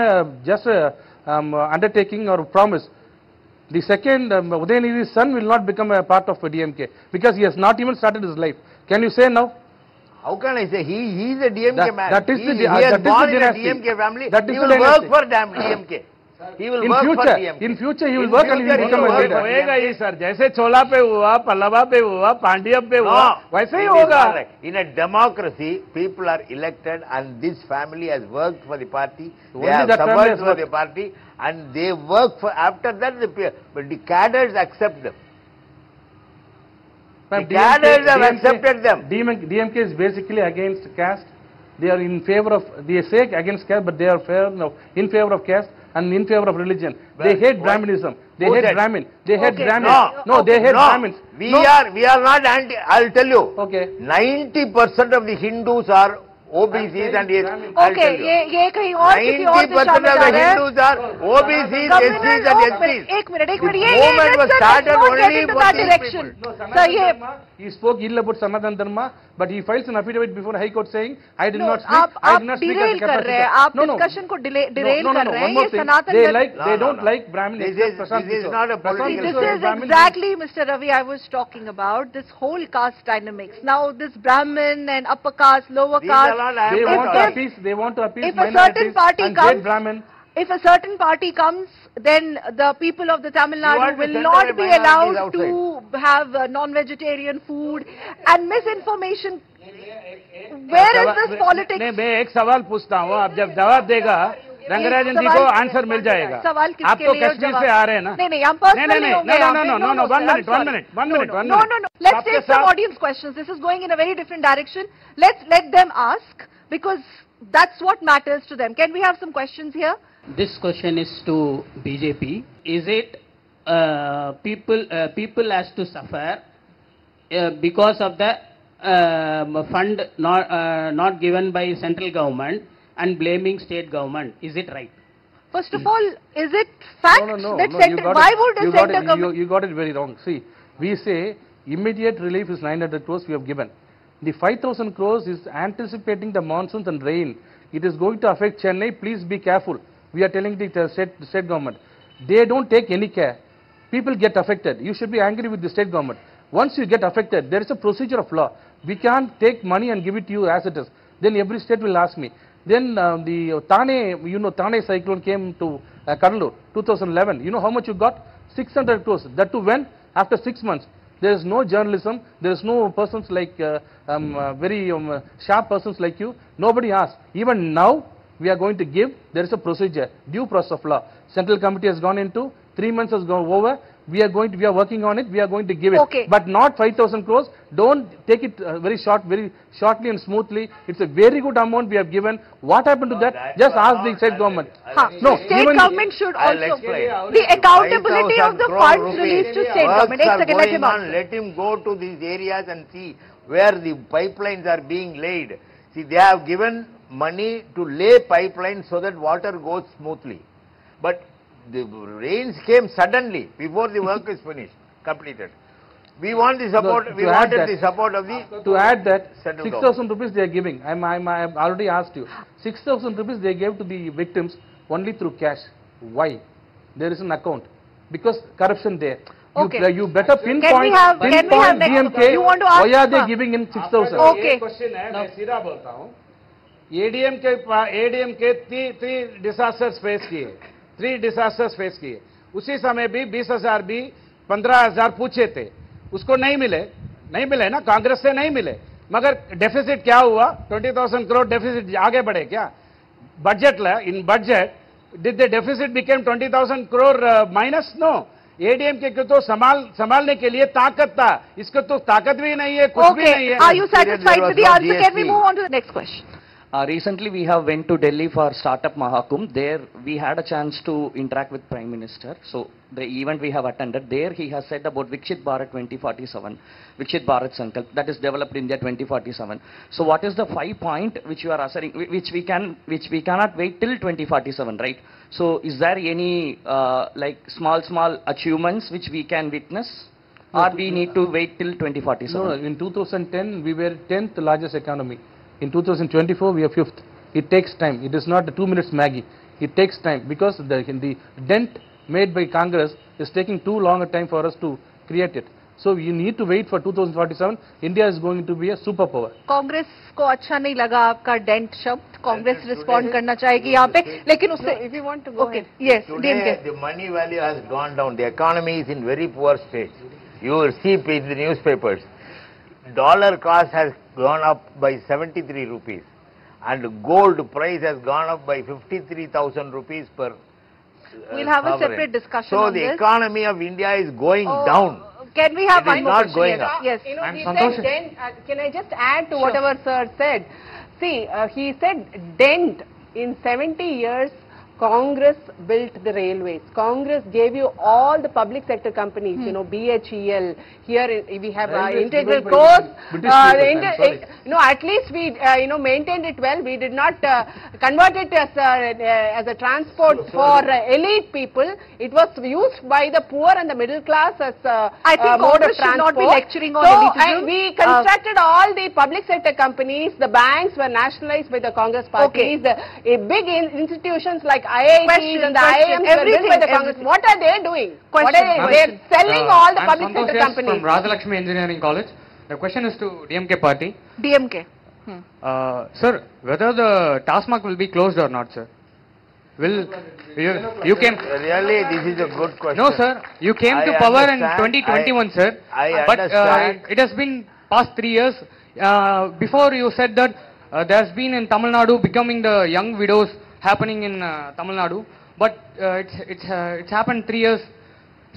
just a undertaking or promise? The second, Udayanidhi's son will not become a part of DMK because he has not even started his life. Can you say now? How can I say? He is a DMK man. That is he has born in a DMK family. He will work for DMK. He will work for DMK. In future, he will work and he will become a leader. होएगा ही sir, जैसे चोला पे हुआ, पल्लवा पे हुआ, पांड्या पे हुआ, वैसे ही होगा. In a democracy, people are elected and this family has worked for the party. They have suffered for the party and they work for, after that, but the cadres accept them. The cadres have accepted them. DMK is basically against caste. They are in favor of, they say against caste, but they are in favor of caste and in favor of religion. They hate Brahminism. They hate Brahmin. They hate Brahmin. No, they hate Brahmins. We are not anti. I'll tell you. 90% of the Hindus are OBCs and ये कहीं और किसी और दिशा में जा रहे हैं. 90% of the Hindus are OBCs, SCs and STs. एक मिनट ये was started only for these people. Sir he spoke ill about Sanatana Dharma, but he files an affidavit before High Court saying, I did not speak. I did not speak as a capacitor. आप discussion को Daryl कर रहे हैं. ये सनातन they don't like Brahmin. This is not a political. This is exactly, Mr. Ravi, I was talking about this whole caste dynamics. Now this Brahmin and upper caste, lower caste. They want to appease if a certain party comes, Brahmin. If a certain party comes, then the people of the Tamil Nadu will not be allowed to have non-vegetarian food and misinformation. Where is this politics? मैं एक सवाल पूछता हूँ, आप जब जवाब देगा रंगराजन जी को आंसर मिल जाएगा. आप तो कश्मीर से आ रहे हैं ना? नहीं हम personally No, 1 minute. No. Let's take some audience questions. This is going in a very different direction. Let's let them ask because that's what matters to them. Can we have some questions here? This question is to BJP. Is it people has to suffer because of the fund not given by central government and blaming state government? Is it right? First of all, is it fact that center? Why would the center government? You got it very wrong. See, we say immediate relief is 900 crores we have given. The 5,000 crores is anticipating the monsoons and rain. It is going to affect Chennai. Please be careful. We are telling the state government. They don't take any care. People get affected. You should be angry with the state government. Once you get affected, there is a procedure of law. We can't take money and give it to you as it is. Then every state will ask me. Then the Thane, Thane cyclone came to Kadalur, 2011. You know how much you got? 600 crores. That too when? After 6 months. There is no journalism. There is no persons like very sharp persons like you. Nobody asked. Even now, we are going to give. There is a procedure, due process of law. Central committee has gone into. 3 months has gone over. We are working on it. We are going to give it. Okay. But not 5,000 crores. Don't take it very shortly and smoothly. It's a very good amount we have given. What happened to that? Just ask the state government. No, state government should also. The accountability of the funds released to state government. Let him go to these areas and see where the pipelines are being laid. See, they have given money to lay pipelines so that water goes smoothly. But the rains came suddenly before the work is finished, completed. We want the support. We wanted the support of the. To add that, 6,000 rupees they are giving. I have already asked you. 6,000 rupees they gave to the victims only through cash. Why? There is an account because corruption there. Okay. You better pinpoint DMK. You want to ask? Why are they giving in 6,000? Okay. Question है, मैं सीधा बोलता हूँ. ADM के 3 disasters face किए. 3 disasters face किए. उसी समय भी 20,000 भी 15,000 पूछे थे. उसको नहीं मिले ना, कांग्रेस से नहीं मिले. मगर डेफिसिट क्या हुआ? 20,000 करोड़ डेफिसिट आगे बढ़े क्या? Budget in budget did the deficit became 20,000 crore minus? No. ADMK को तो संभालने के लिए ताकत था. इसको तो ताकत भी नहीं है, कुछ भी नहीं है. Are you satisfied with the answer? Can we move on to the next question? Recently, we have went to Delhi for Startup Mahakumbh. There, we had a chance to interact with Prime Minister. So, the event we have attended, there he has said about Viksit Bharat 2047, Viksit Bharat Sankalp, that is developed India 2047. So, what is the 5 point which you are asserting, which we cannot wait till 2047, right? So, is there any like small achievements which we can witness, or we need to wait till 2047? No, in 2010 we were 10th largest economy. In 2024, we are 5th. It takes time. It is not a 2 minutes Maggie. It takes time because the dent made by Congress is taking too long a time for us to create it. So you need to wait for 2047. India is going to be a superpower. Congress को अच्छा नहीं लगा आपका dent शब्द. Congress respond करना चाहेगी यहाँ पे, लेकिन उससे if you want to go okay, yes, today the money value has gone down. The economy is in very poor state. You will see in the newspapers. Dollar cost has gone up by 73 rupees and gold price has gone up by 53,000 rupees per we'll have a separate discussion so on the this. Economy of India is going down. Can we have one more question? Yes. You know, he said dent. Can I just add to whatever sir said? See, he said dent. In 70 years, Congress built the railways. Congress gave you all the public sector companies, you know, BHEL. Here we have integral course. At least we, maintained it well. We did not convert it as a transport for elite people. It was used by the poor and the middle class as I think mode of Congress should not be transport. lecturing on elitism. We constructed all the public sector companies. The banks were nationalized by the Congress parties. Okay. Big institutions like IITs and the IIMs were built by the Congress. What are they doing? They're selling all the public sector companies. From Rajalakshmi Engineering College. The question is to DMK party. DMK. Sir, whether the TASMAC will be closed or not, sir? You came... Really, this is a good question. No, sir. You came to power in 2021, sir. But it has been past 3 years. Before you said that there has been in Tamil Nadu becoming the young widows happening in Tamil Nadu. But it's happened 3 years.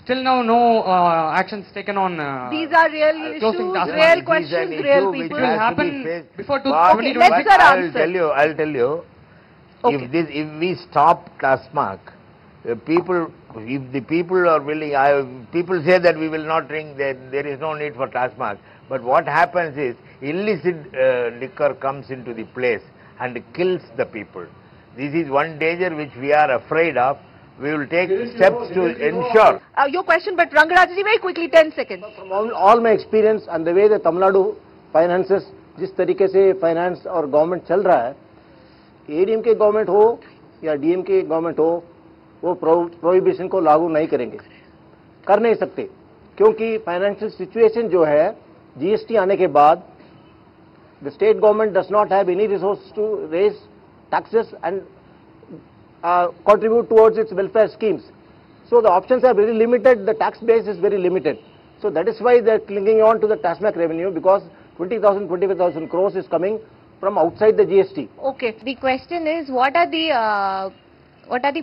Still now no actions taken on these are real issues, real questions, real people. It will happen before 2020. Let's I'll tell you. Okay. If we stop TASMAC, if the people are willing, people say that we will not drink, there is no need for TASMAC. But what happens is illicit liquor comes into the place and kills the people. This is one danger which we are afraid of. We will take steps to ensure. Your question, but Rangarajaji, very quickly, 10 seconds. From all my experience and the way the Tamil Nadu finances, जिस तरीके से finance और government चल रहा है, ADM के government हो या DM के government हो, वो prohibition को लागू नहीं करेंगे, कर नहीं सकते, क्योंकि financial situation जो है, GST आने के बाद, the state government does not have any resources to raise taxes and contribute towards its welfare schemes. So the options are very limited, the tax base is very limited. So that is why they are clinging on to the TASMAC revenue, because 20,000, 25,000 crores is coming from outside the GST. Okay. The question is, what are the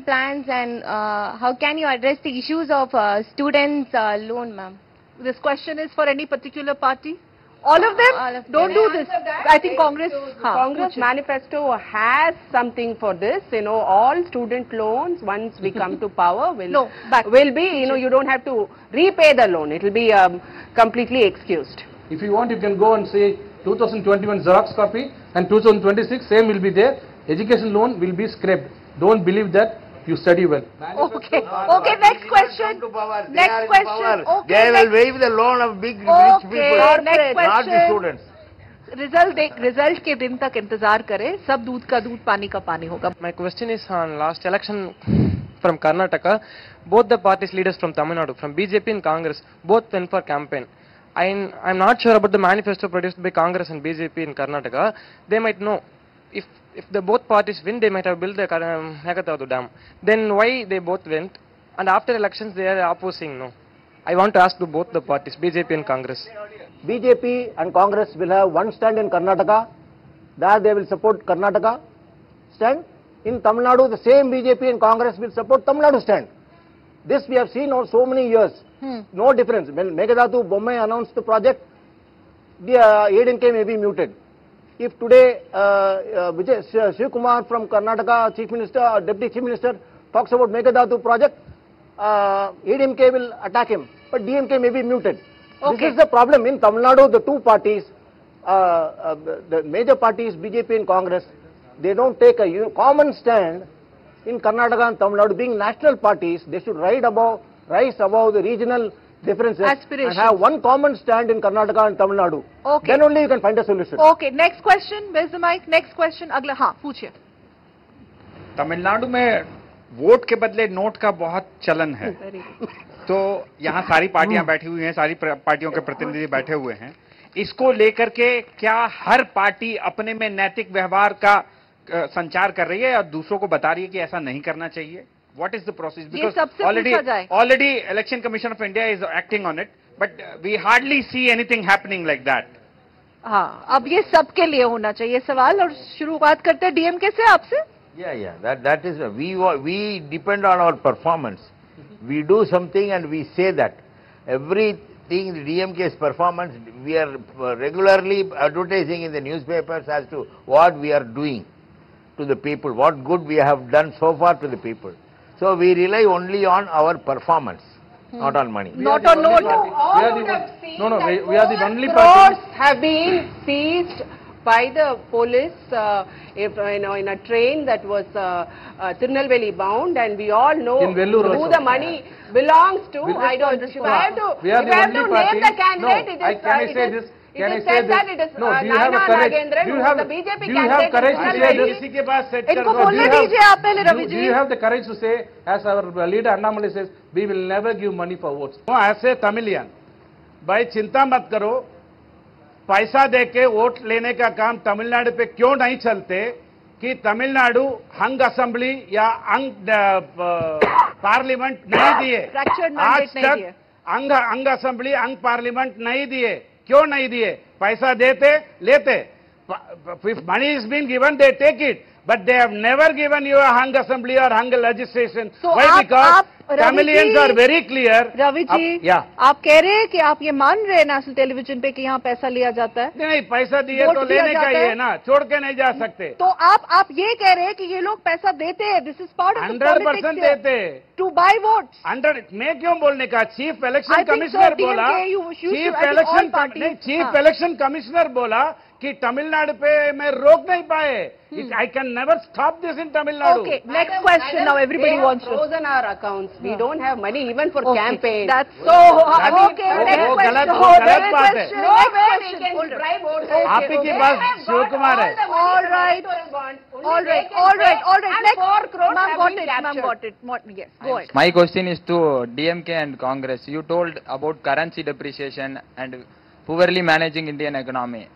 plans and how can you address the issues of students' loan, ma'am? This question is for any particular party? All of them? All of them. Don't do this. I think Congress. Congress manifesto has something for this. You know, all student loans, once we come to power, will be, you know, you don't have to repay the loan. It will be completely excused. If you want, you can go and say 2021 Xerox copy and 2026 same will be there. Education loan will be scrapped. Don't believe that. You study well. Okay. Okay. Next question. Next question. Okay. They will waive the loan of big rich people, not the students. Result के दिन तक इंतजार करें, सब दूध का दूध पानी का पानी होगा. My question is on last election from Karnataka, both the parties leaders from Tamil Nadu, from BJP and Congress, both went for campaign. I'm not sure about the manifesto produced by Congress and BJP in Karnataka. They might know. If the both parties win, they might have built the Meghavattu Dam. Then why they both went? And after elections, they are opposing. No. I want to ask to both the parties, BJP and Congress. BJP and Congress will have one stand in Karnataka, that they will support Karnataka stand. In Tamil Nadu, the same BJP and Congress will support Tamil Nadu stand. This we have seen over so many years. No difference. When Meghavattu Bommai announced the project, the ADMK may be muted. If today Vijay Shivkumar from Karnataka Chief Minister or Deputy Chief Minister talks about Meghavattu project, ADMK will attack him, but DMK may be muted. Okay. This is the problem in Tamil Nadu. The two parties, the major parties BJP and Congress, they don't take a common stand. In Karnataka and Tamil Nadu, being national parties, they should rise above the regional differences and have one common stand in Karnataka and Tamil Nadu. Okay. Then only you can find a solution. Okay. Next question. Where's the mic? Next question. अगला हाँ पूछिए. तमिलनाडु में vote के बदले note का बहुत चलन है. तो यहाँ सारी पार्टियां बैठी हुई हैं, सारी पार्टियों के प्रतिनिधि बैठे हुए हैं. इसको लेकर के क्या हर पार्टी अपने में नैतिक व्यवहार का संचार कर रही है और दूसरों को बता रही है कि ऐसा नहीं करना चाहिए? What is the process? Because already Election Commission of India is acting on it, but we hardly see anything happening like that. हाँ, अब ये सबके लिए होना चाहिए सवाल और शुरुआत करते हैं DMK से आपसे. Yeah. That is we depend on our performance. We do something and we say that everything DMK's performance we are regularly advertising in the newspapers as to what we are doing to the people, what good we have done so far to the people. So we rely only on our performance, not on money. Not on note. We are the only party. Crores have been seized by the police in a train that was Tirunelveli bound, and we all know who the money belongs to. I don't. If I have to name the candidate, it is. Can I say this? No, do you have a courage? Do you have courage to say this? Do you have the courage to say, as our leader Annamalai says, we will never give money for votes? No, I say Tamilian, भाई चिंता मत करो, पैसा देके vote लेने का काम तमिलनाडु पे क्यों नहीं चलते कि तमिलनाडु हंग असेंबली या अंग पार्लियामेंट नहीं दिए, आज तक अंग असेंबली अंग पार्लियामेंट नहीं दिए. क्यों नहीं दिए? पैसा देते लेते. If money is being given, they take it, but they have never given you a hung assembly or hung legislation. So why? Because Tamilians are very clear. Ravi ji, आप कह रहे हैं कि आप ये मान रहे हैं नेशनल टेलीविजन पे कि यहाँ पैसा लिया जाता है? नहीं, पैसा दिए तो लेने का ही है ना, छोड़ के नहीं जा सकते. तो आप ये कह रहे हैं कि ये लोग पैसा देते हैं? This is part of the politics 100% देते. To buy votes. 100. मैं क्यों बोलने का? चीफ इलेक्शन कमिश्नर बोला. चीफ इलेक्शन कमिश्नर बोला कि तमिलनाडु पे मैं रोक नहीं पाए. I can never stop this in Tamil Nadu. Okay, next question. Now everybody wants to. Frozen our accounts. We don't have money even for campaign. That's so. Okay, next question. गलत बात है. No way we can bribe votes. आप ही के पास शिवकुमार है. All right. Next. Ma'am got it. Yes, go ahead. My question is to DMK and Congress. You told about currency depreciation and poorly managing Indian economy.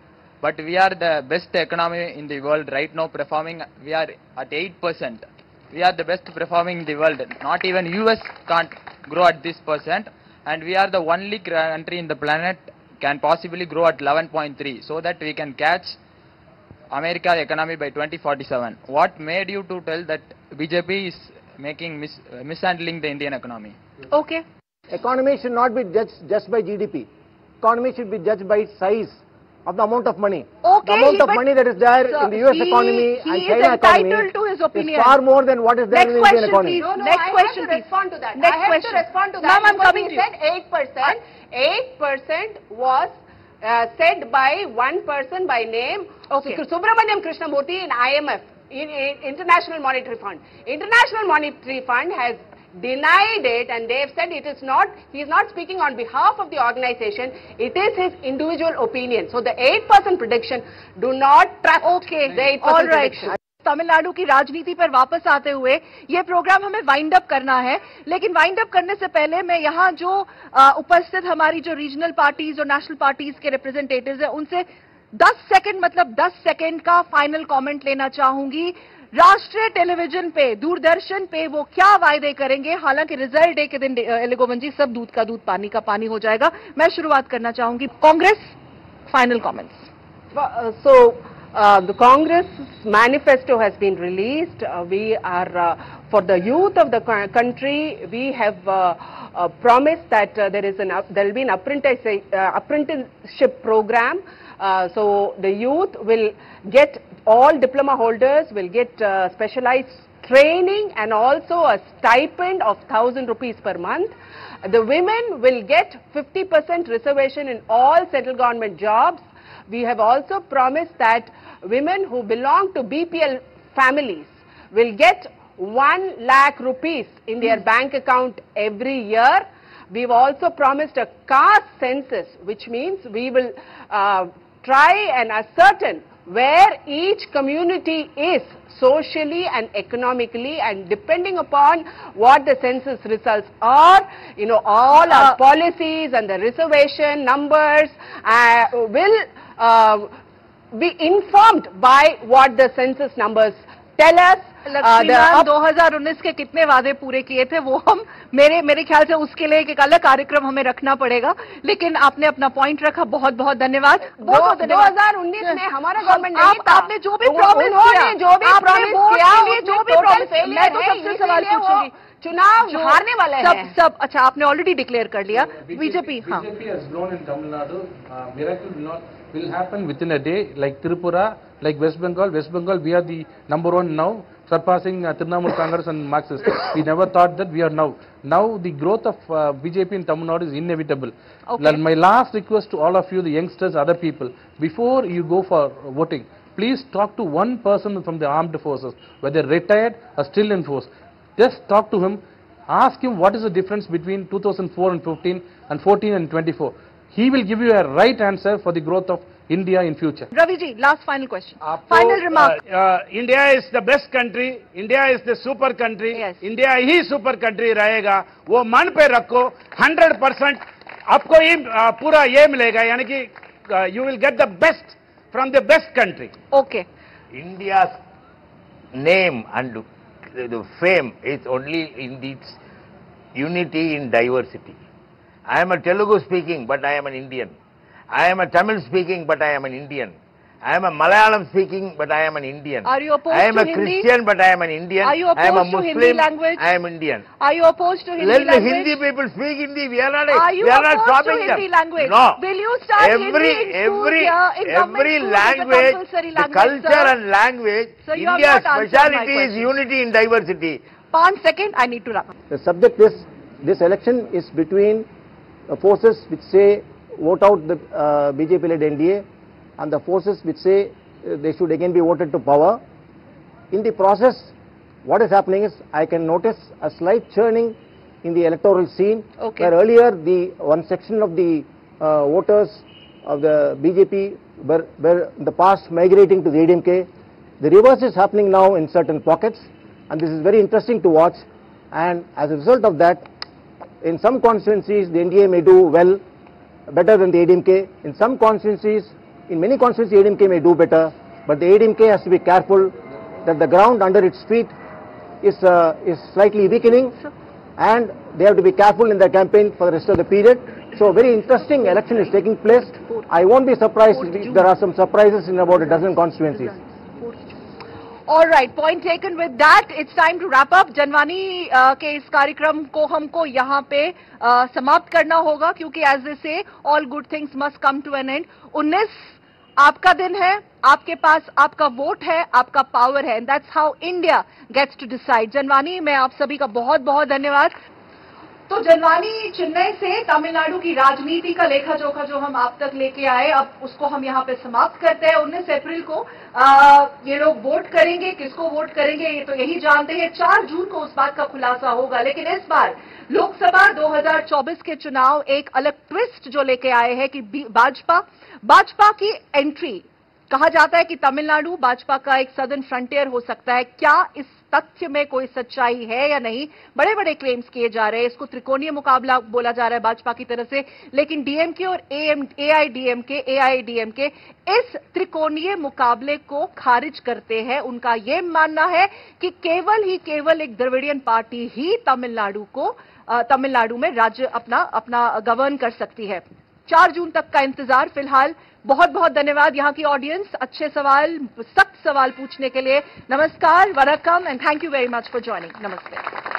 but we are the best economy in the world right now performing. We are at 8%. We are the best performing in the world. Not even US can't grow at this percent, and we are the only country in the planet can possibly grow at 11.3, so that we can catch America economy by 2047. What made you to tell that BJP is making mishandling the Indian economy? Okay. Economy should not be judged just by GDP. Economy should be judged by size of the amount of money. Okay, the amount of money that is there in the US economy and China economy to his opinion. is far more than what is there in the Indian economy. Please. No, Next question, I have to respond to that. Next I have question. to respond to that. Ma'am, I'm coming to you. Said 8% was said by one person by name, okay. Subramaniam Krishnamurthy in IMF, in International Monetary Fund. International Monetary Fund has denied it, and they have said it is not, he is not speaking on behalf of the organization, it is his individual opinion. So the 8% prediction, do not trust the 8% prediction. Tamil Nadu की राजनीति पर वापस आते हुए ये programme हमें wind up करना है, लेकिन वाइंड अप करने से पहले मैं यहाँ जो उपस्थित हमारी जो रीजनल पार्टीज और नेशनल पार्टीज के रिप्रेजेंटेटिव्स हैं उनसे 10 सेकंड मतलब 10 सेकंड का फाइनल कमेंट लेना चाहूंगी। राष्ट्रीय टेलीविजन पे, दूरदर्शन पे वो क्या वायदे करेंगे, हालांकि रिजल्ट डे के दिन एलिगोवन जी सब दूध का दूध पानी का पानी हो जाएगा। मैं शुरुआत करना चाहूंगी, Congress final comments. The Congress manifesto has been released. We are, for the youth of the country, we have promised that there will be an apprenticeship program. So the youth will get, all diploma holders will get specialized training and also a stipend of 1,000 rupees per month. The women will get 50% reservation in all central government jobs. We have also promised that women who belong to BPL families will get 1 lakh rupees in their bank account every year. We've also promised a caste census, which means we will try and ascertain where each community is socially and economically, and depending upon what the census results are, you know, all our policies and the reservation numbers will be informed by what the census numbers tell us. Lakshminath 2019 के कितने वादे पूरे किए थे वो हम मेरे ख्याल से उसके लिए एक अलग कार्यक्रम हमें रखना पड़ेगा, लेकिन आपने अपना पॉइंट रखा, बहुत बहुत धन्यवाद। 2019 में हमारा गवर्नमेंट नहीं था, आपने जो भी प्रॉमिस किया, मैं तो सबसे सवाल पूछूंगी, चुनाव हारने वाले हैं सब। अच्छा, आपने ऑलरेडी डिक्लेयर कर लिया बीजेपी। हाँ, will happen within a day, like Tripura, like West Bengal. West Bengal, we are the #1 now, surpassing Trinamool Congress and Marxist. We never thought that we are now. Now the growth of BJP in Tamil Nadu is inevitable. Okay. My last request to all of you, the youngsters, other people, before you go for voting, please talk to one person from the armed forces, whether retired or still in force. Just talk to him, ask him what is the difference between 2004 and 15 and 14 and 24. He will give you a right answer for the growth of India in future. Ravi ji, last final question. Final remark. India is the best country. India is the super country. Yes. India he super country रहेगा. वो मन पे रखो. 100% आपको ही पूरा ये मिलेगा. यानी कि you will get the best from the best country. Okay. India's name and the fame is only in its unity in diversity. I am a Telugu speaking, but I am an Indian. I am a Tamil speaking, but I am an Indian. I am a Malayalam speaking, but I am an Indian. Are you opposed to Hindi? I am a Christian, but I am an Indian. Are you opposed I am a to Muslim, Hindi language? I am Indian. Are you opposed to Hindi language? Let the Hindi people speak Hindi. We are not. Are you opposed to Hindi language? No. Will you start Hindi in schools here, in every language, the culture and language, so India's speciality is unity in diversity. 5 seconds, I need to wrap up. The subject is, this election is between forces which say vote out the BJP-led NDA and the forces which say they should again be voted to power. In the process, what is happening is, I can notice a slight churning in the electoral scene, where earlier the one section of the voters of the BJP were in the past migrating to the ADMK. The reverse is happening now in certain pockets, and this is very interesting to watch. And as a result of that, in some constituencies the NDA may do well, better than the ADMK. In some constituencies in many constituencies ADMK may do better, but the ADMK has to be careful that the ground under its feet is slightly weakening, and they have to be careful in their campaign for the rest of the period. So a very interesting election is taking place. I won't be surprised if there are some surprises in about a dozen constituencies. All right, point taken with that. It's time to wrap up. Janvani के इस कार्यक्रम को हमको यहाँ पे समाप्त करना होगा, क्योंकि as they say all good things must come to an end. 19 आपका दिन है, आपके पास आपका वोट है, आपका पावर है, and that's how India gets to decide. जनवानी, मैं आप सभी का बहुत बहुत धन्यवाद। तो जनवानी चेन्नई से तमिलनाडु की राजनीति का लेखा जोखा जो हम आप तक लेके आए, अब उसको हम यहाँ पे समाप्त करते हैं। 19 अप्रैल को ये लोग वोट करेंगे, किसको वोट करेंगे ये तो यही जानते हैं। 4 जून को उस बात का खुलासा होगा। लेकिन इस बार लोकसभा 2024 के चुनाव एक अलग ट्विस्ट जो लेके आए हैं कि भाजपा की एंट्री। कहा जाता है कि तमिलनाडु भाजपा का एक सदर्न फ्रंटियर हो सकता है। क्या इस तथ्य में कोई सच्चाई है या नहीं? बड़े बड़े क्लेम्स किए जा रहे हैं। इसको त्रिकोणीय मुकाबला बोला जा रहा है भाजपा की तरफ से, लेकिन डीएमके और एआईडीएमके इस त्रिकोणीय मुकाबले को खारिज करते हैं। उनका यह मानना है कि केवल एक द्रविडियन पार्टी ही तमिलनाडु में राज्य अपना गवर्न कर सकती है। 4 जून तक का इंतजार। फिलहाल बहुत बहुत धन्यवाद यहाँ की ऑडियंस, अच्छे सवाल, सख्त सवाल पूछने के लिए। नमस्कार, वरकम and thank you very much for joining. नमस्ते।